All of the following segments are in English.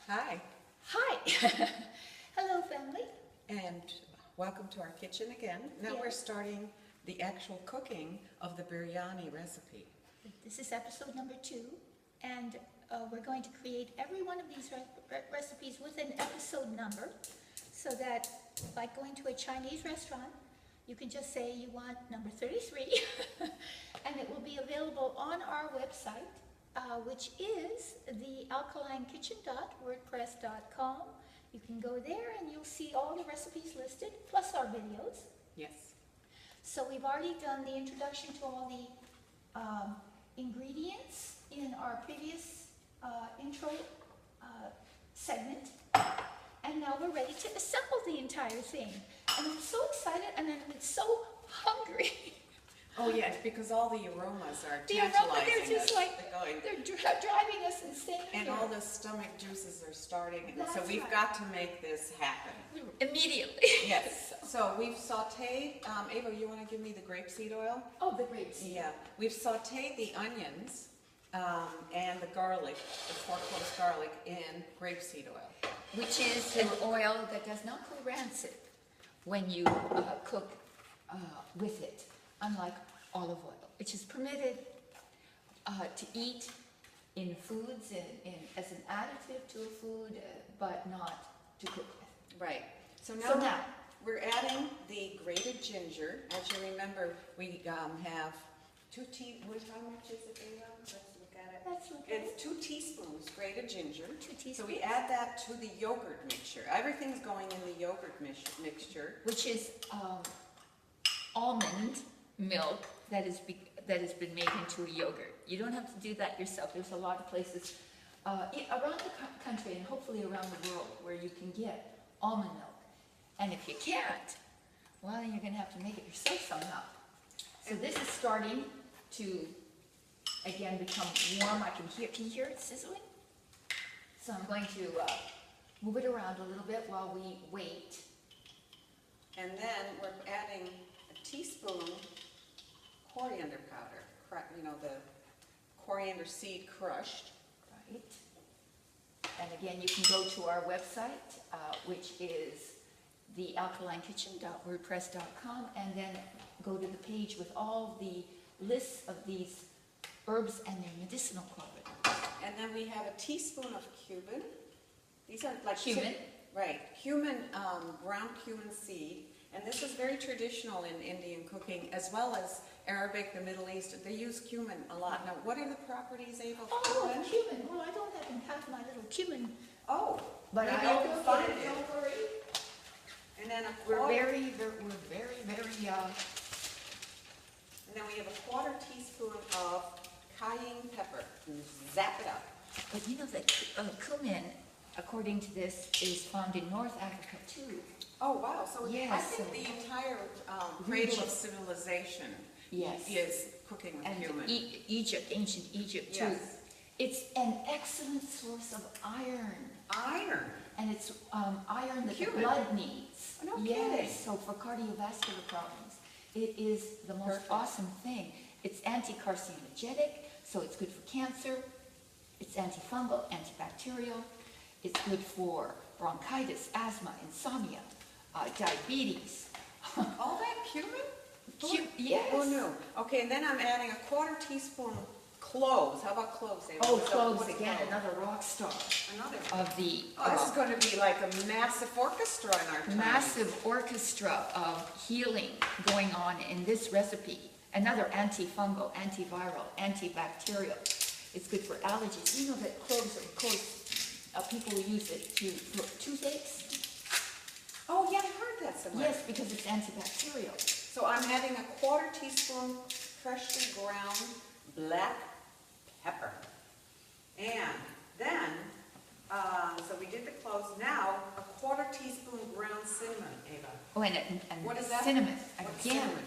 Hi, Hi! Hello, family. and welcome to our kitchen again. Now we're Yes. starting the actual cooking of the biryani recipe. This is episode number 2, and we're going to create every one of these recipes with an episode number so that, like going to a Chinese restaurant, you can just say you want number 33, and it will be available on our website, which is the alkalinekitchen.wordpress.com. You can go there and you'll see all the recipes listed, plus our videos. Yes. So we've already done the introduction to all the ingredients in our previous intro segment. And now we're ready to assemble the entire thing. And I'm so excited and I'm so hungry. Oh yes, because all the aromas are The aroma, tantalizing they're just us. like, They're going, they're driving us insane and here. all the stomach juices are starting, and so That's we've right. got to make this happen. Immediately. Yes. So we've sautéed. Ava, you want to give me the grapeseed oil? Oh, the grapes. Yeah. We've sautéed the onions and the garlic, the 4 cloves garlic, in grapeseed oil. Which is an oil that does not go rancid when you cook with it, unlike olive oil, which is permitted to eat in foods as an additive to a food, but not to cook with. Right. So So now now, we're adding the grated ginger. As you remember, we have 2 how much is it, Ava? Let's look at it. that's okay. It's 2 teaspoons grated ginger. 2 teaspoons. So we add that to the yogurt mixture. Everything's going in the yogurt mixture. Which is almond milk that has been made into a yogurt. You don't have to do that yourself. There's a lot of places around the country and hopefully around the world where you can get almond milk. And if you can't, well, then you're going to have to make it yourself somehow. So this is starting to, again, become warm. Can you hear it sizzling? So I'm going to move it around a little bit while we wait. And then we're adding a teaspoon coriander powder. The coriander seed crushed. Right. And again, you can go to our website, which is thealkalinekitchen.wordpress.com, and then go to the page with all the lists of these herbs and their medicinal qualities. And then we have a teaspoon of cumin. These are like Cumin? Right, cumin, ground cumin seed. And this is very traditional in Indian cooking, as well as Arabic, the Middle East. They use cumin a lot. Now, what are the properties, Ava, of Oh, cumin? cumin. Well, I don't happen to have my little cumin, Oh, but maybe I you can find it. Don't worry. And then We're very. and then we have a 1/4 teaspoon of cayenne pepper. Zap it up. But you know that cumin, according to this, is found in North Africa too. Oh, wow. So I Yes. think the entire cradle of civilization Yes. is cooking with And cumin. Egypt, ancient Egypt too. Yes. It's an excellent source of iron. Iron. And it's iron that the Cumin? blood needs. No Yes, kidding. so for cardiovascular problems, it is the most Perfect. awesome thing. It's anti-carcinogenic, so it's good for cancer. It's antifungal, antibacterial. It's good for bronchitis, asthma, insomnia, diabetes. All that cumin? Yes. Who knew? Okay, and then I'm adding a 1/4 teaspoon cloves. How about cloves, Ava? Oh, What's cloves, a again, clove? another rock star Another. of the Oh, this is going to be like a massive orchestra in our time. massive orchestra of healing going on in this recipe. Another antifungal, antiviral, antibacterial. It's good for allergies. You know that cloves, of course, people use it for toothaches. Oh, yeah, I heard that somewhere. Yes, because it's antibacterial. So I'm adding a 1/4 teaspoon freshly ground black pepper. And then, so we did the cloves. Now, a 1/4 teaspoon ground cinnamon, Ava. Oh, and What is that? cinnamon, What's again, cinnamon?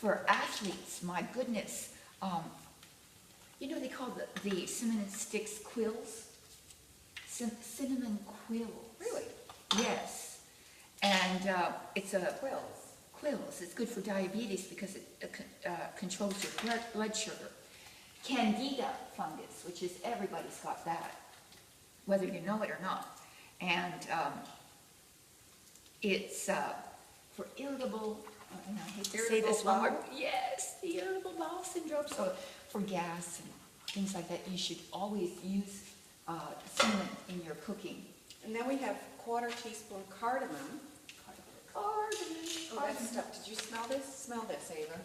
for athletes, my goodness. You know they call the cinnamon sticks quills? Cinnamon quills. Really? Yes. And it's a Quills. quills. It's good for diabetes because it controls your blood sugar. Candida fungus, which is everybody's got that. whether you know it or not. And it's for irritable, and I hate to say this one word, yes, the irritable bowel syndrome. So for gas and things like that, you should always use cinnamon in your cooking. And then we have 1/4 teaspoon cardamom. Oh, that's stuff. Did you smell this? Smell this, Ava.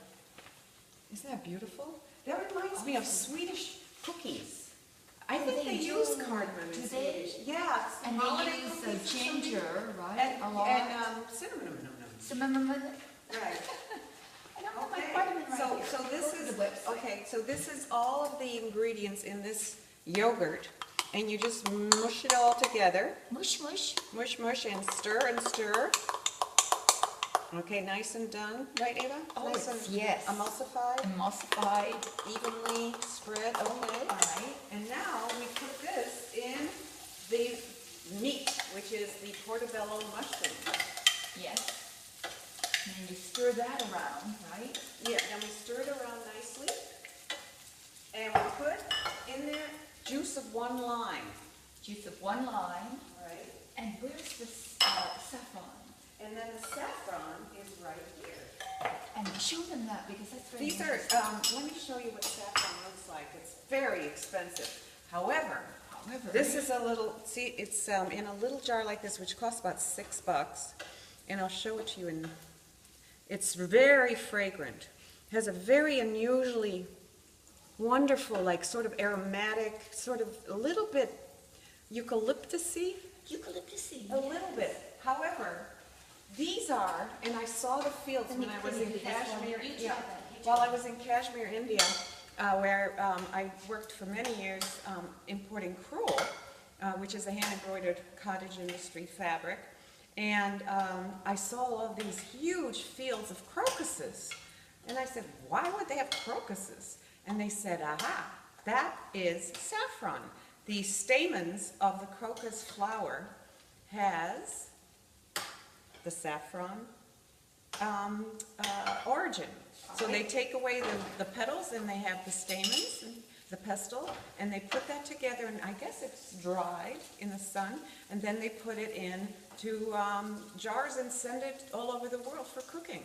Isn't that beautiful? That reminds me of Swedish cookies. I think they use cardamom in Swedish. Yeah. And they use ginger, right? And, a lot. and cinnamon. Cinnamon. Right. I don't have my cardamom right here. So this Go to is the website. okay. So this is all of the ingredients in this yogurt, and you just mush it all together. Mush, mush. Mush, and stir and stir. Okay, nice and done, right, Ava? Oh, nice and yes. emulsified, Emulsified. evenly spread. Okay. All right. And now we put this in the meat, which is the portobello mushroom. Yes. And then you stir that around, right? Yeah, then we stir it around nicely. And we put in there juice of 1 lime. Juice of 1 lime. Right. And where's the saffron? And then the saffron is right here. And show them that because that's very These are, interesting. let me show you what saffron looks like. It's very expensive. However, However, this is a little, see, it's in a little jar like this, which costs about $6. And I'll show it to you in, it's very fragrant. Has a very unusually wonderful, like sort of aromatic, sort of a little bit eucalyptus-y. eucalyptus. A little bit. However, these are, and I saw the fields when I was in Kashmir. Yeah, while I was in Kashmir, India, where I worked for many years importing crewel, which is a hand-embroidered cottage industry fabric. And I saw all of these huge fields of crocuses. And I said, why would they have crocuses? And they said, aha, that is saffron. The stamens of the crocus flower has the saffron origin. So they take away the petals and they have the stamens, and the pestle, and they put that together, and I guess it's dried in the sun, and then they put it in to jars and send it all over the world for cooking.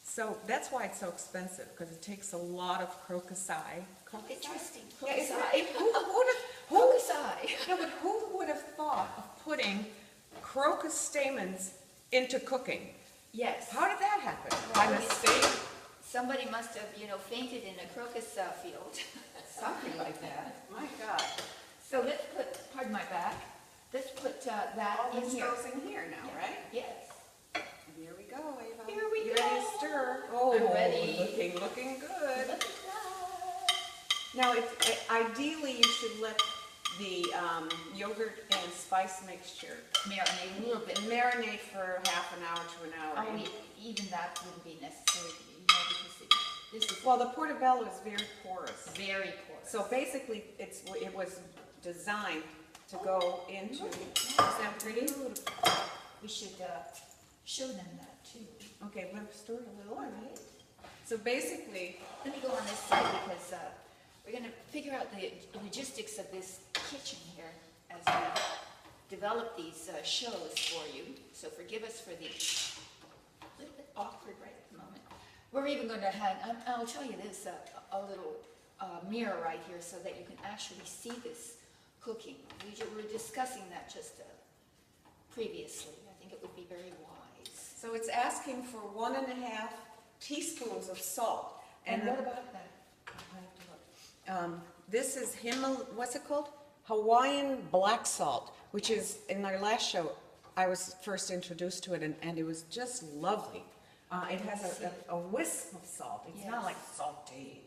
So that's why it's so expensive, because it takes a lot of crocus eye. Interesting. Yeah, Crocus isn't eye. it? Crocus eye. No, but who would have thought of putting crocus stamens into cooking? Yes. How did that happen? By mistake? Somebody must have, fainted in a crocus field. Something like that. My God. So let's put, pardon my back, let's put that All in this here. goes in here now, right? Yes. Here we go, Ava. Here we You go. ready to stir? Oh, I'm ready. Looking good. Look at that. Now, ideally, you should let the yogurt and spice mixture Marinate a little bit. marinate for half an hour to an hour. Oh, even that wouldn't be necessary, because this is Well, the portobello is very porous. very porous. So basically, it was designed to go into. Look at Is that pretty? Beautiful. We should show them that too. Okay, we'll stir it a little. All right. So basically, Let me go on this side because we're going to figure out the logistics of this kitchen here as we develop these shows for you. So forgive us for the little bit awkward right at the moment. We're even going to hang, I'll tell you this, a little mirror right here so that you can actually see this cooking. We were discussing that just previously. I think it would be very wise. so it's asking for 1.5 teaspoons of salt. And what about that? This is what's it called? Hawaiian black salt, which is, in our last show, I was first introduced to it, and it was just lovely. It has a wisp of salt. It's not Yes. like salty.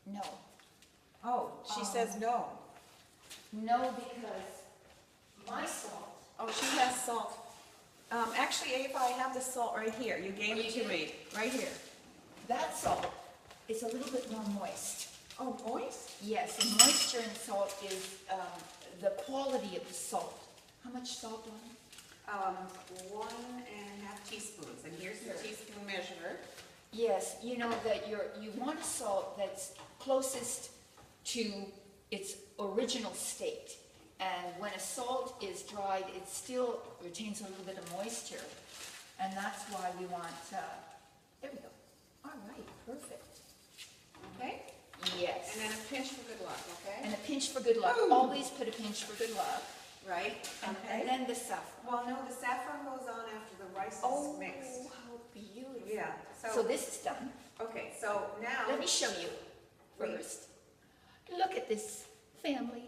No. Oh, she says no. No, because my salt. Oh, she has salt. Actually, Ava, I have the salt right here. You gave it to me. Right here. That salt is a little bit more moist. Oh, moist? Yes, and moisture in salt is the quality of the salt. How much salt on? 1.5 teaspoons. And here's the Sure. teaspoon measure. Yes, you know that you want a salt that's closest to its original state. And when a salt is dried, it still retains a little bit of moisture. And that's why we want, there we go. All right, perfect. Okay? Yes. And then a pinch for good luck, okay? And a pinch for good luck. Ooh. Always put a pinch for good luck. Right, And okay. then the saffron. Well, no, the saffron goes on after the rice is mixed. How beautiful. Yeah, So this is done. okay, so now. Let me show you first. Look at this family.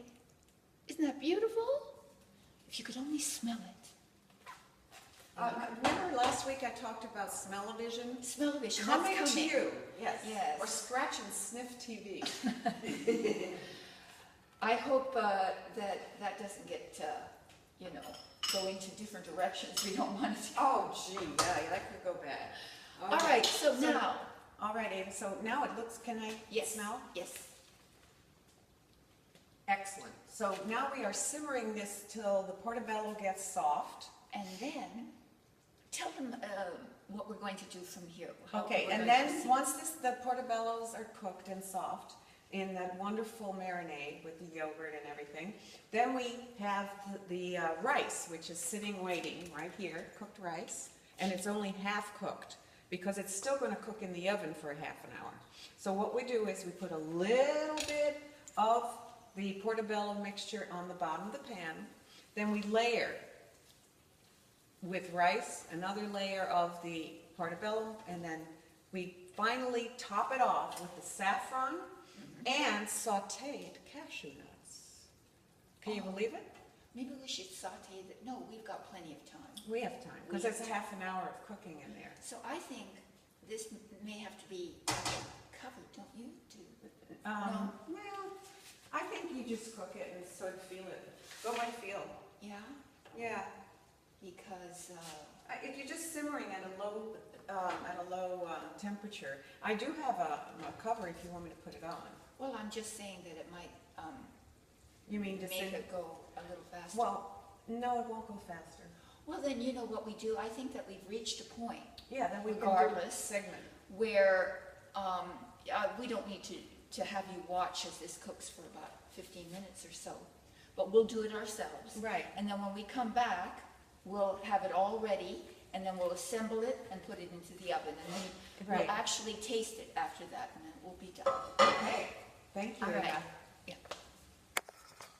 Isn't that beautiful? If you could only smell it. Remember last week I talked about smell-o-vision? Smell-o-vision, Coming that's to coming. you, yes. Yes. Or scratch and sniff TV. I hope that doesn't get, go into different directions we don't want it to. Oh, gee, yeah, that could go bad. All Okay. right, so now. All right, Ava, so now it looks, can I Yes. smell? Yes. Excellent. So now we are simmering this till the portobello gets soft. And then, tell them what we're going to do from here. how Okay, we're and going to then proceed. once the portobellos are cooked and soft in that wonderful marinade with the yogurt and everything, then we have the rice, which is sitting waiting right here, cooked rice, and it's only half cooked because it's still going to cook in the oven for a half an hour. So what we do is we put a little bit of the portobello mixture on the bottom of the pan, then we layer with rice, another layer of the portobello, and then we finally top it off with the saffron and sauteed cashew nuts. Can you believe it? Maybe we should saute that. No, we've got plenty of time. We have time, because We it's a half an hour of cooking in there. So I think this may have to be covered, don't you? Well, I think you just cook it and sort of feel it. Go by feel. Yeah, Yeah. because, If you're just simmering at a low temperature, I do have a cover if you want me to put it on. well, I'm just saying that it might You mean to make say? it go a little faster. Well, no, it won't go faster. Well, then you know what we do? I think that we've reached a point Yeah, then we can do a Regardless. segment. where we don't need to have you watch as this cooks for about 15 minutes or so, but we'll do it ourselves. Right. And then when we come back, we'll have it all ready, and then we'll assemble it and put it into the oven, and then Right. we'll actually taste it after that, and then we'll be done. Okay. Thank you. All right. Anna. Yeah.